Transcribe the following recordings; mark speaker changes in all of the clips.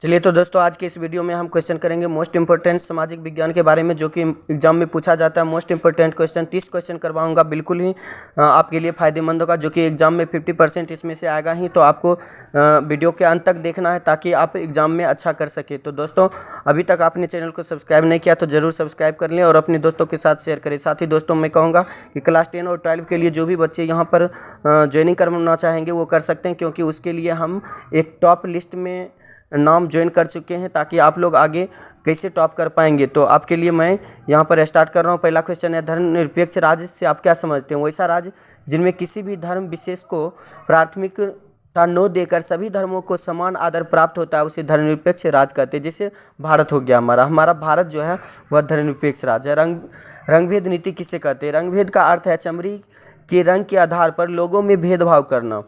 Speaker 1: चलिए तो दोस्तों आज के इस वीडियो में हम क्वेश्चन करेंगे मोस्ट इंपोर्टेंट सामाजिक विज्ञान के बारे में, जो कि एग्जाम में पूछा जाता है। मोस्ट इंपोर्टेंट क्वेश्चन 30 क्वेश्चन करवाऊंगा, बिल्कुल ही आपके लिए फ़ायदेमंद होगा, जो कि एग्जाम में 50% इसमें से आएगा ही। तो आपको वीडियो के अंत तक देखना है ताकि आप एग्जाम में अच्छा कर सके। तो दोस्तों अभी तक आपने चैनल को सब्सक्राइब नहीं किया तो ज़रूर सब्सक्राइब कर लें और अपने दोस्तों के साथ शेयर करें। साथ ही दोस्तों मैं कहूँगा कि क्लास 10 और 12 के लिए जो भी बच्चे यहाँ पर ज्वाइनिंग करना चाहेंगे वो कर सकते हैं, क्योंकि उसके लिए हम एक टॉप लिस्ट में नाम ज्वाइन कर चुके हैं, ताकि आप लोग आगे कैसे टॉप कर पाएंगे। तो आपके लिए मैं यहाँ पर स्टार्ट कर रहा हूँ। पहला क्वेश्चन है, धर्मनिरपेक्ष राज्य से आप क्या समझते हैं? वैसा राज्य जिनमें किसी भी धर्म विशेष को प्राथमिकता न देकर सभी धर्मों को समान आदर प्राप्त होता है, उसे धर्मनिरपेक्ष राज्य कहते हैं। जैसे भारत हो गया, हमारा भारत जो है वह धर्मनिरपेक्ष राज्य है। रंगभेद नीति किसे कहते हैं? रंगभेद का अर्थ है चमड़ी के रंग के आधार पर लोगों में भेदभाव करना।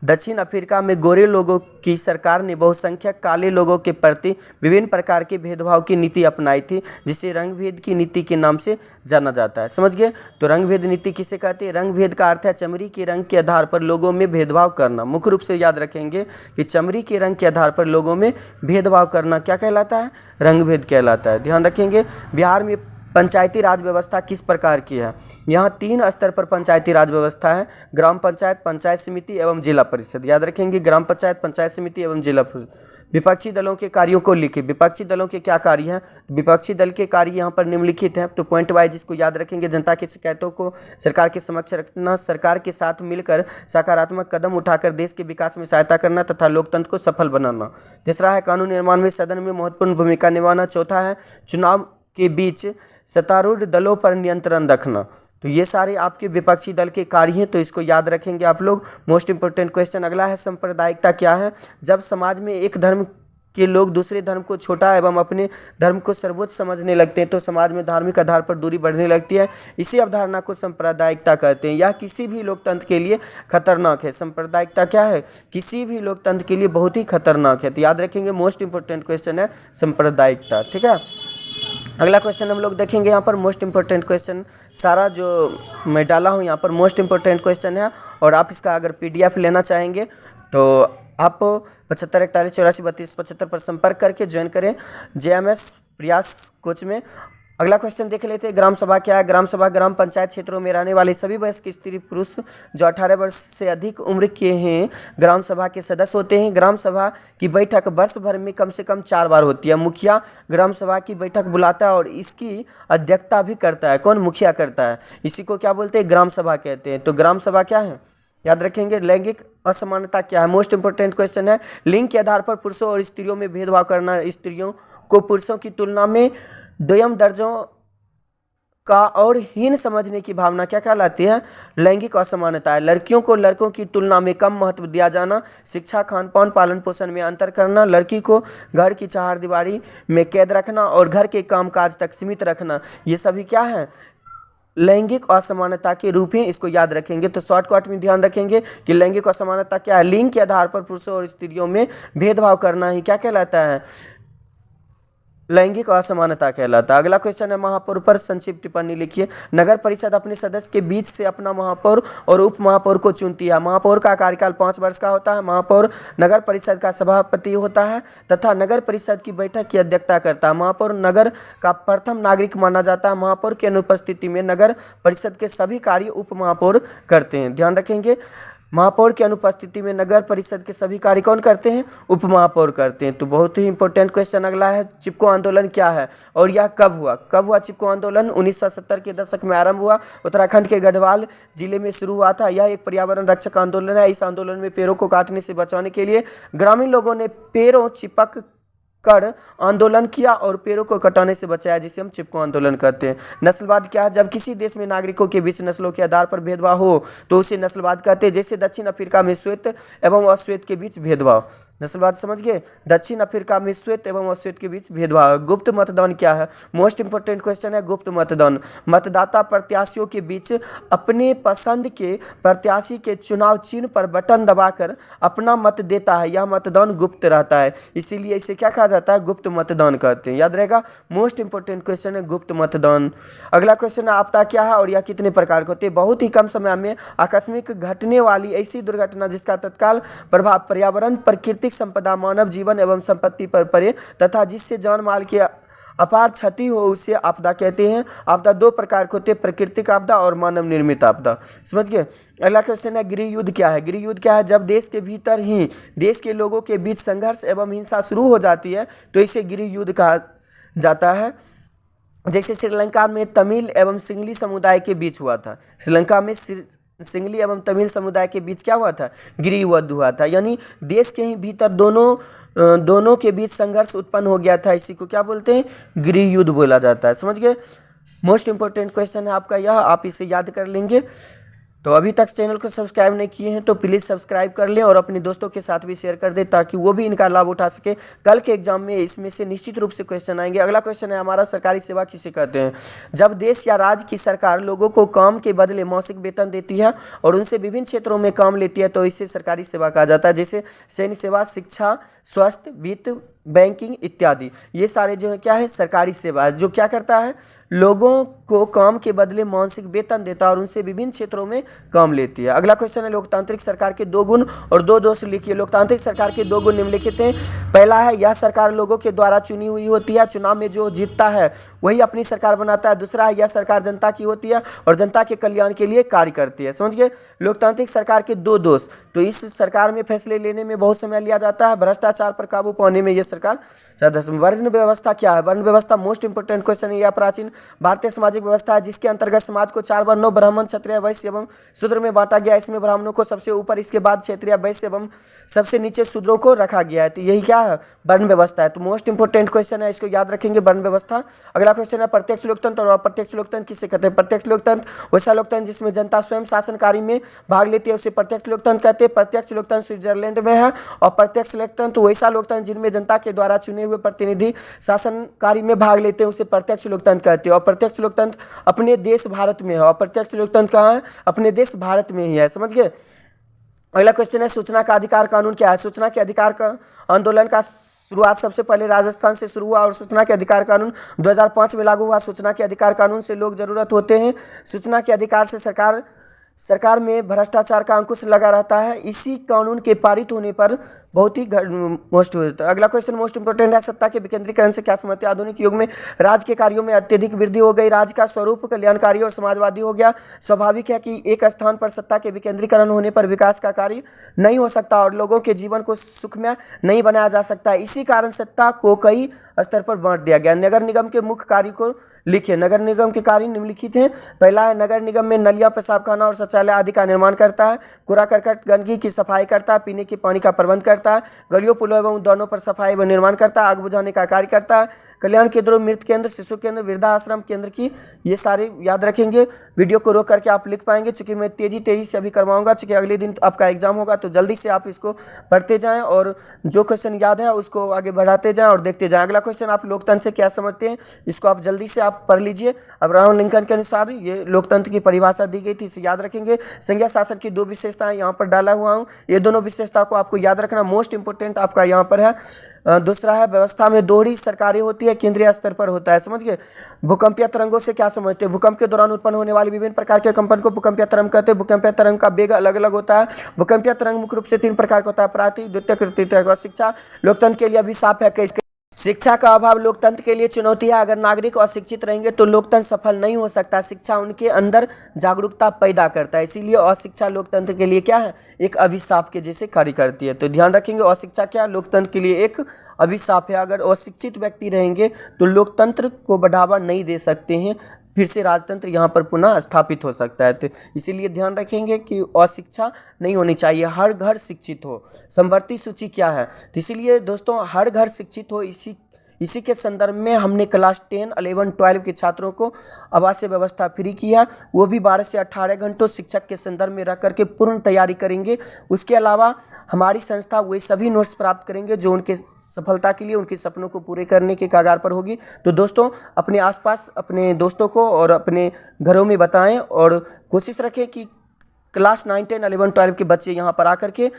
Speaker 1: दक्षिण अफ्रीका में गोरे लोगों की सरकार ने बहुसंख्यक काले लोगों के प्रति विभिन्न प्रकार के भेदभाव की नीति अपनाई थी, जिसे रंगभेद की नीति के नाम से जाना जाता है। समझ गए? तो रंगभेद नीति किसे कहते हैं? रंगभेद का अर्थ है चमड़ी के रंग के आधार पर लोगों में भेदभाव करना। मुख्य रूप से याद रखेंगे कि चमड़ी के रंग के आधार पर लोगों में भेदभाव करना क्या कहलाता है? रंगभेद कहलाता है। ध्यान रखेंगे। बिहार में पंचायती राज व्यवस्था किस प्रकार की है? यहाँ 3 स्तर पर पंचायती राज व्यवस्था है: ग्राम पंचायत, पंचायत समिति एवं जिला परिषद। याद रखेंगे, ग्राम पंचायत, पंचायत समिति एवं जिला परिषद। विपक्षी दलों के कार्यों को लिखे। विपक्षी दलों के क्या कार्य हैं? विपक्षी दल के कार्य यहाँ पर निम्नलिखित हैं। तो पॉइंट वाइज इसको याद रखेंगे। जनता की शिकायतों को सरकार के समक्ष रखना, सरकार के साथ मिलकर सकारात्मक कदम उठाकर देश के विकास में सहायता करना तथा लोकतंत्र को सफल बनाना। तीसरा है कानून निर्माण में सदन में महत्वपूर्ण भूमिका निभाना। चौथा है चुनाव के बीच सत्तारूढ़ दलों पर नियंत्रण रखना। तो ये सारे आपके विपक्षी दल के कार्य हैं, तो इसको याद रखेंगे आप लोग। मोस्ट इंपोर्टेंट क्वेश्चन अगला है, सांप्रदायिकता क्या है? जब समाज में एक धर्म के लोग दूसरे धर्म को छोटा एवं अपने धर्म को सर्वोच्च समझने लगते हैं तो समाज में धार्मिक आधार पर दूरी बढ़ने लगती है। इसी अवधारणा को सांप्रदायिकता कहते हैं। यह किसी भी लोकतंत्र के लिए खतरनाक है। सांप्रदायिकता क्या है? किसी भी लोकतंत्र के लिए बहुत ही खतरनाक है। तो याद रखेंगे, मोस्ट इंपोर्टेंट क्वेश्चन है सांप्रदायिकता। ठीक है। अगला क्वेश्चन हम लोग देखेंगे यहाँ पर। मोस्ट इंपोर्टेंट क्वेश्चन सारा जो मैं डाला हूँ यहाँ पर मोस्ट इंपोर्टेंट क्वेश्चन है, और आप इसका अगर PDF लेना चाहेंगे तो आप 75 41 84 32 75 पर संपर्क करके ज्वाइन करें JMS प्रयास कोच में। अगला क्वेश्चन देख लेते हैं, ग्राम सभा क्या है? ग्राम सभा ग्राम पंचायत क्षेत्रों में रहने वाले सभी वयस्क स्त्री पुरुष जो 18 वर्ष से अधिक उम्र के हैं ग्राम सभा के सदस्य होते हैं। ग्राम सभा की बैठक वर्ष भर में कम से कम 4 बार होती है। मुखिया ग्राम सभा की बैठक बुलाता है और इसकी अध्यक्षता भी करता है। कौन? मुखिया करता है। इसी को क्या बोलते हैं? ग्राम सभा कहते हैं। तो ग्राम सभा क्या है? याद रखेंगे। लैंगिक असमानता क्या है? मोस्ट इंपोर्टेंट क्वेश्चन है। लिंग के आधार पर पुरुषों और स्त्रियों में भेदभाव करना। स्त्रियों को पुरुषों की तुलना में द्वयम दर्जों का और हीन समझने की भावना क्या कहलाती है? लैंगिक असमानता है। लड़कियों को लड़कों की तुलना में कम महत्व दिया जाना। शिक्षा, खान पान, पालन पोषण में अंतर करना। लड़की को घर की चारदीवारी में कैद रखना और घर के कामकाज तक सीमित रखना। ये सभी क्या है? लैंगिक असमानता के रूप हैं। इसको याद रखेंगे। तो शॉर्टकट में ध्यान रखेंगे कि लैंगिक असमानता क्या है? लिंग के आधार पर पुरुषों और स्त्रियों में भेदभाव करना ही क्या कहलाता है? लैंगिक असमानता कहलाता है। अगला क्वेश्चन है, महापौर पर संक्षिप्त टिप्पणी लिखिए। नगर परिषद अपने सदस्य के बीच से अपना महापौर और उप महापौर को चुनती है। महापौर का कार्यकाल 5 वर्ष का होता है। महापौर नगर परिषद का सभापति होता है तथा नगर परिषद की बैठक की अध्यक्षता करता है। महापौर नगर का प्रथम नागरिक माना जाता है। महापौर की अनुपस्थिति में नगर परिषद के सभी कार्य उप महापौर करते हैं। ध्यान रखेंगे, महापौर की अनुपस्थिति में नगर परिषद के सभी कार्य कौन करते हैं? उप महापौर करते हैं। तो बहुत ही इंपॉर्टेंट क्वेश्चन अगला है, चिपको आंदोलन क्या है और यह कब हुआ? कब हुआ चिपको आंदोलन? 1970 के दशक में आरंभ हुआ। उत्तराखंड के गढ़वाल जिले में शुरू हुआ था। यह एक पर्यावरण रक्षक आंदोलन है। इस आंदोलन में पेड़ों को काटने से बचाने के लिए ग्रामीण लोगों ने पेड़ों चिपक कर आंदोलन किया और पेड़ों को कटाने से बचाया, जिसे हम चिपको आंदोलन कहते हैं। नस्लवाद क्या है? जब किसी देश में नागरिकों के बीच नस्लों के आधार पर भेदभाव हो तो उसे नस्लवाद कहते हैं। जैसे दक्षिण अफ्रीका में श्वेत एवं अश्वेत के बीच भेदभाव। नस्लवाद समझ गए? दक्षिण अफ्रीका में श्वेत एवं अश्वेत के बीच भेदभाव। गुप्त मतदान क्या है? मोस्ट इंपोर्टेंट क्वेश्चन है गुप्त मतदान। मतदाता प्रत्याशियों के बीच अपने पसंद के प्रत्याशी के चुनाव चिन्ह पर बटन दबाकर अपना मत देता है। यह मतदान गुप्त रहता है, इसीलिए इसे क्या कहा जाता है? गुप्त मतदान कहते हैं। याद रहेगा, मोस्ट इंपोर्टेंट क्वेश्चन है गुप्त मतदान। अगला क्वेश्चन है, आपदा क्या है और यह कितने प्रकार के होते हैं? बहुत ही कम समय में आकस्मिक घटने वाली ऐसी दुर्घटना जिसका तत्काल प्रभाव पर्यावरण, प्रकृति प्राकृतिक संपदा, मानव जीवन एवं संपत्ति पर पड़े तथा जिससे जान माल की अपार क्षति हो उसे आपदा कहते हैं। आपदा दो प्रकार के होते हैं, प्राकृतिक आपदा और मानव निर्मित आपदा। समझ गए। अगला क्वेश्चन है गृह युद्ध क्या है। गृह युद्ध क्या है? जब देश के भीतर ही देश के लोगों के बीच संघर्ष एवं हिंसा शुरू हो जाती है तो इसे गृह युद्ध कहा जाता है। जैसे श्रीलंका में तमिल एवं सिंगली समुदाय के बीच हुआ था। श्रीलंका में सिंगली एवं तमिल समुदाय के बीच क्या हुआ था? गृह युद्ध हुआ था। यानी देश के ही भीतर दोनों के बीच संघर्ष उत्पन्न हो गया था। इसी को क्या बोलते हैं? गृह युद्ध बोला जाता है। समझ गए। मोस्ट इंपोर्टेंट क्वेश्चन है आपका यह, आप इसे याद कर लेंगे। तो अभी तक चैनल को सब्सक्राइब नहीं किए हैं तो प्लीज़ सब्सक्राइब कर लें और अपने दोस्तों के साथ भी शेयर कर दें ताकि वो भी इनका लाभ उठा सके। कल के एग्जाम में इसमें से निश्चित रूप से क्वेश्चन आएंगे। अगला क्वेश्चन है हमारा, सरकारी सेवा किसे कहते हैं? जब देश या राज्य की सरकार लोगों को काम के बदले मासिक वेतन देती है और उनसे विभिन्न क्षेत्रों में काम लेती है तो इसे सरकारी सेवा कहा जाता है। जैसे सैन्य सेवा, शिक्षा, स्वास्थ्य, वित्त, बैंकिंग इत्यादि, ये सारे जो है क्या है? सरकारी सेवा है। जो क्या करता है? लोगों को काम के बदले मासिक वेतन देता है और उनसे विभिन्न क्षेत्रों में काम लेती है। अगला क्वेश्चन है लोकतांत्रिक सरकार के दो गुण और दो दोष लिखिए। लोकतांत्रिक सरकार के दो गुण निम्नलिखित हैं। पहला है यह सरकार लोगों के द्वारा चुनी हुई होती है, चुनाव में जो जीतता है वही अपनी सरकार बनाता है। दूसरा है यह सरकार जनता की होती है और जनता के कल्याण के लिए कार्य करती है। समझ गए। लोकतांत्रिक सरकार के दो दोष, तो इस सरकार में फैसले लेने में बहुत समय लिया जाता है, भ्रष्टाचार पर काबू पाने में यह सरकार ज्यादा। वर्ण व्यवस्था क्या है? वर्ण व्यवस्था मोस्ट इंपोर्टेंट क्वेश्चन है। यह प्राचीन भारतीय सामाजिक व्यवस्था है जिसके अंतर्गत समाज को 4 वर्णों ब्राह्मण, क्षत्रिय, वैश्य एवं शूद्र में बांटा गया। इसमें ब्राह्मणों को सबसे ऊपर, इसके बाद क्षत्रिय, वैश्य एवं सबसे नीचे शूद्रों को रखा गया है। तो यही क्या है? वर्ण व्यवस्था है। तो मोस्ट इंपोर्टेंट क्वेश्चन है, इसको याद रखेंगे, वर्ण व्यवस्था। अगला क्वेश्चन है प्रत्यक्ष लोकतंत्र और अप्रत्यक्ष लोकतंत्र किसे कहते हैं? प्रत्यक्ष लोकतंत्र वैसा लोकतंत्र जिसमें जनता स्वयं शासन कार्य में भाग लेती है उसे प्रत्यक्ष लोकतंत्र कहते हैं। प्रत्यक्ष लोकतंत्र स्विट्जरलैंड में है। और प्रत्यक्ष लोकतंत्र वैसा लोकतंत्र जिनमें जनता के द्वारा चुने हुए प्रतिनिधि शासन कार्य में भाग लेते हैं उसे प्रत्यक्ष लोकतंत्र कहते हैं। और प्रत्यक्ष लोकतंत्र अपने देश भारत में है। और प्रत्यक्ष लोकतंत्र कहाँ है? अपने देश भारत में ही है। समझ गए। अगला क्वेश्चन है सूचना का अधिकार कानून क्या है? सूचना के अधिकार का आंदोलन का शुरुआत सबसे पहले राजस्थान से शुरू हुआ और सूचना के अधिकार कानून 2005 में लागू हुआ। सूचना के अधिकार कानून से लोग जरूरत होते हैं। सूचना के अधिकार से सरकार में भ्रष्टाचार का अंकुश लगा रहता है। इसी कानून के पारित होने पर बहुत ही मोस्ट होता है। अगला क्वेश्चन मोस्ट इंपोर्टेंट है, सत्ता के विकेंद्रीकरण से क्या समझते हैं? आधुनिक युग में राज्य के कार्यों में अत्यधिक वृद्धि हो गई। राज्य का स्वरूप कल्याणकारी और समाजवादी हो गया। स्वाभाविक है कि एक स्थान पर सत्ता के विकेंद्रीकरण होने पर विकास का कार्य नहीं हो सकता और लोगों के जीवन को सुखमय नहीं बनाया जा सकता। इसी कारण सत्ता को कई स्तर पर बांट दिया गया। नगर निगम के मुख्य कार्य को लिखिए। नगर निगम के कार्य निम्नलिखित हैं। पहला है नगर निगम में नलिया, पेशाबखाना और शौचालय आदि का निर्माण करता है। कूड़ा करकट गंदगी की सफाई करता है। पीने के पानी का प्रबंध करता है। गलियों, पुलों एवं उद्यानों पर सफाई व निर्माण करता है। आग बुझाने का कार्य करता है। कल्याण केंद्रों, मृत केंद्र, शिशु केंद्र, वृद्धाश्रम केंद्र की ये सारे याद रखेंगे। वीडियो को रोक करके आप लिख पाएंगे चूंकि मैं तेजी से अभी करवाऊंगा। चूंकि अगले दिन आपका एग्जाम होगा तो जल्दी से आप इसको पढ़ते जाएं और जो क्वेश्चन याद है उसको आगे बढ़ाते जाएं और देखते जाएं। अगला क्वेश्चन, आप लोकतंत्र से क्या समझते हैं? इसको आप जल्दी से आप पढ़ लीजिए। अब्राहम लिंकन के अनुसार ये लोकतंत्र की परिभाषा दी गई थी, इसे याद रखेंगे। संघीय शासन की दो विशेषताएं यहाँ पर डाला हुआ हूँ। ये दोनों विशेषता को आपको याद रखना, मोस्ट इंपोर्टेंट आपका यहाँ पर है। दूसरा है व्यवस्था में दोहरी सरकारें होती है, केंद्रीय स्तर पर होता है। समझ गए। भूकंपीय तरंगों से क्या समझते हैं? भूकंप के दौरान उत्पन्न होने वाली विभिन्न प्रकार के कंपन को भूकंपीय तरंग कहते हैं। भूकंपीय तरंग का वेग अलग अलग होता है। भूकंपीय तरंग मुख्य रूप से 3 प्रकार का होता है, प्राकृतिक, द्वितीयक, तृतीयक। और शिक्षा लोकतंत्र के लिए अभिशाप है। शिक्षा का अभाव लोकतंत्र के लिए चुनौती है। अगर नागरिक अशिक्षित रहेंगे तो लोकतंत्र सफल नहीं हो सकता। शिक्षा उनके अंदर जागरूकता पैदा करता है, इसीलिए अशिक्षा लोकतंत्र के लिए क्या है? एक अभिशाप के जैसे कार्य करती है। तो ध्यान रखेंगे, अशिक्षा क्या लोकतंत्र के लिए एक अभिशाप है। अगर अशिक्षित व्यक्ति रहेंगे तो लोकतंत्र को बढ़ावा नहीं दे सकते हैं, फिर से राजतंत्र यहाँ पर पुनः स्थापित हो सकता है। तो इसीलिए ध्यान रखेंगे कि अशिक्षा नहीं होनी चाहिए, हर घर शिक्षित हो। समवर्ती सूची क्या है? तो इसीलिए दोस्तों हर घर शिक्षित हो, इसी के संदर्भ में हमने क्लास 10, 11, 12 के छात्रों को आवासीय व्यवस्था फ्री किया। वो भी 12 से 18 घंटों शिक्षक के संदर्भ में रह करके पूर्ण तैयारी करेंगे। उसके अलावा हमारी संस्था वे सभी नोट्स प्राप्त करेंगे जो उनके सफलता के लिए, उनके सपनों को पूरे करने के कगार पर होगी। तो दोस्तों अपने आसपास अपने दोस्तों को और अपने घरों में बताएं और कोशिश रखें कि क्लास 9, 10, 11, 12 के बच्चे यहाँ पर आकर के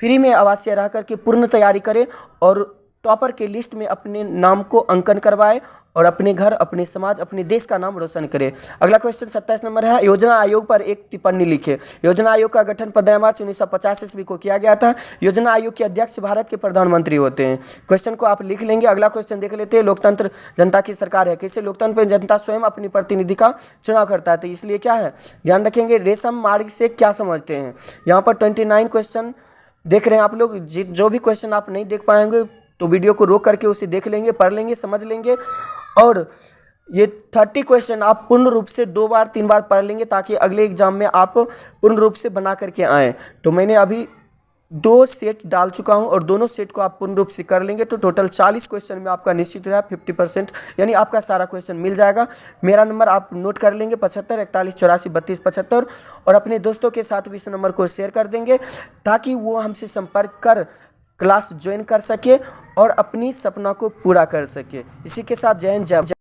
Speaker 1: फ्री में आवासीय रह करके पूर्ण तैयारी करें और टॉपर के लिस्ट में अपने नाम को अंकन करवाए और अपने घर, अपने समाज, अपने देश का नाम रोशन करे। अगला क्वेश्चन 27 नंबर है, योजना आयोग पर एक टिप्पणी लिखे। योजना आयोग का गठन 15 मार्च 1950 ईस्वी को किया गया था। योजना आयोग के अध्यक्ष भारत के प्रधानमंत्री होते हैं। क्वेश्चन को आप लिख लेंगे। अगला क्वेश्चन देख लेते हैं, लोकतंत्र जनता की सरकार है। कैसे? लोकतंत्र में जनता स्वयं अपनी प्रतिनिधि का चुनाव करता है, तो इसलिए क्या है, ध्यान रखेंगे। रेशम मार्ग से क्या समझते हैं? यहाँ पर 29 क्वेश्चन देख रहे हैं आप लोग। जो भी क्वेश्चन आप नहीं देख पाएंगे तो वीडियो को रोक करके उसे देख लेंगे, पढ़ लेंगे, समझ लेंगे। और ये 30 क्वेश्चन आप पूर्ण रूप से 2 बार 3 बार पढ़ लेंगे ताकि अगले एग्जाम में आप पूर्ण रूप से बना करके आएँ। तो मैंने अभी 2 सेट डाल चुका हूं और दोनों सेट को आप पूर्ण रूप से कर लेंगे तो टोटल 40 क्वेश्चन में आपका निश्चित रहा 50%, यानी आपका सारा क्वेश्चन मिल जाएगा। मेरा नंबर आप नोट कर लेंगे 75 41 84 32 75, और अपने दोस्तों के साथ भी इस नंबर को शेयर कर देंगे ताकि वो हमसे संपर्क कर क्लास ज्वाइन कर सके और अपनी सपना को पूरा कर सके। इसी के साथ जय हिंद, जय